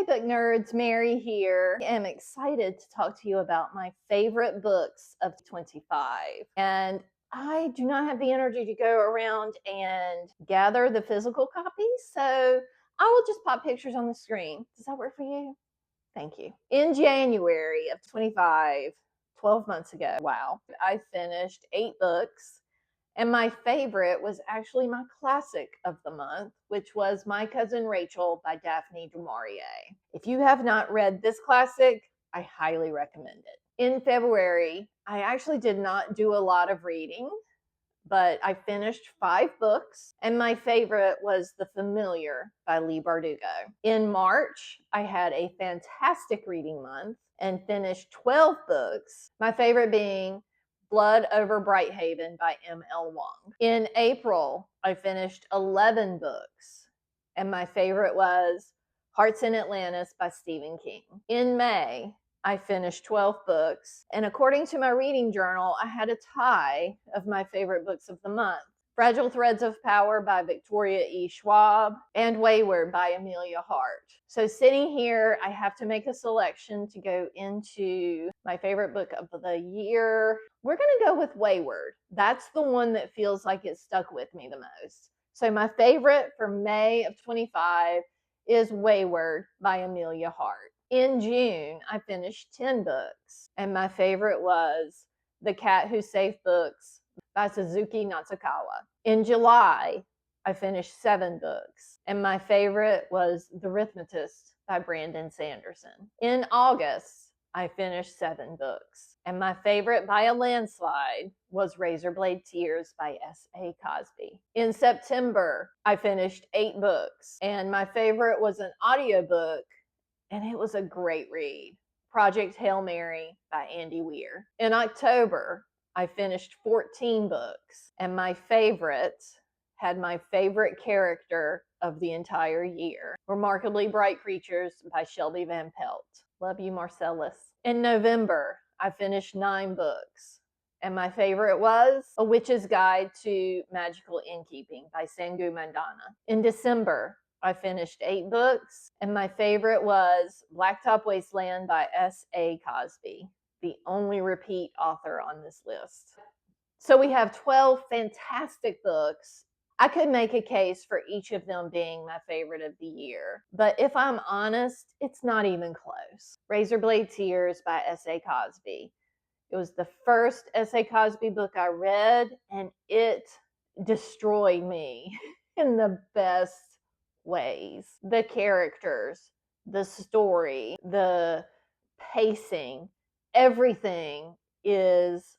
Hi book nerds, Mary here. I am excited to talk to you about my favorite books of 25. And I do not have the energy to go around and gather the physical copies, so I will just pop pictures on the screen. Does that work for you? Thank you. In January of 25, 12 months ago, wow, I finished 8 books. And my favorite was actually my classic of the month, which was My Cousin Rachel by Daphne du Maurier. If you have not read this classic, I highly recommend it. In February, I actually did not do a lot of reading, but I finished 5 books, and my favorite was The Familiar by Leigh Bardugo. In March, I had a fantastic reading month and finished 12 books, my favorite being Blood Over Brighthaven by M.L. Wong. In April, I finished 11 books, and my favorite was Hearts in Atlantis by Stephen King. In May, I finished 12 books, and according to my reading journal, I had a tie of my favorite books of the month. Fragile Threads of Power by Victoria E. Schwab, and Wayward by Amelia Hart. So sitting here, I have to make a selection to go into my favorite book of the year. We're going to go with Wayward. That's the one that feels like it stuck with me the most. So my favorite for May of 25 is Wayward by Amelia Hart. In June, I finished 10 books, and my favorite was The Cat Who Saved Books by Suzuki Natsukawa. In July, I finished 7 books, and my favorite was The Rhythmist by Brandon Sanderson. In August, I finished 7 books, and my favorite by a landslide was Razorblade Tears by S.A. Cosby. In September, I finished 8 books, and my favorite was an audiobook, and it was a great read, Project Hail Mary by Andy Weir. In October, I finished 14 books, and my favorite had my favorite character of the entire year, Remarkably Bright Creatures by Shelby Van Pelt. Love you, Marcellus. In November, I finished 9 books, and my favorite was A Witch's Guide to Magical Innkeeping by Sangu Mandana. In December, I finished 8 books, and my favorite was Blacktop Wasteland by S.A. Cosby, the only repeat author on this list. So we have 12 fantastic books. I could make a case for each of them being my favorite of the year, but if I'm honest, it's not even close. Razorblade Tears by S.A. Cosby. It was the first S.A. Cosby book I read, and it destroyed me in the best ways. The characters, the story, the pacing, everything is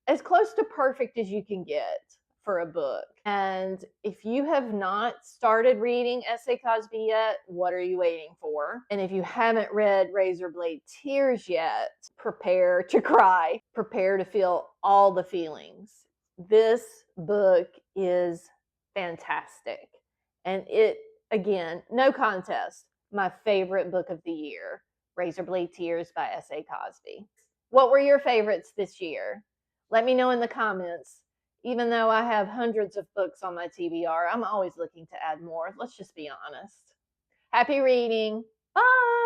as close to perfect as you can get for a book. And if you have not started reading S.A. Cosby yet, what are you waiting for? And if you haven't read Razorblade Tears yet, prepare to cry. Prepare to feel all the feelings. This book is fantastic. And it, again, no contest, my favorite book of the year, Razorblade Tears by S.A. Cosby. What were your favorites this year? Let me know in the comments. Even though I have hundreds of books on my TBR, I'm always looking to add more. Let's just be honest. Happy reading. Bye.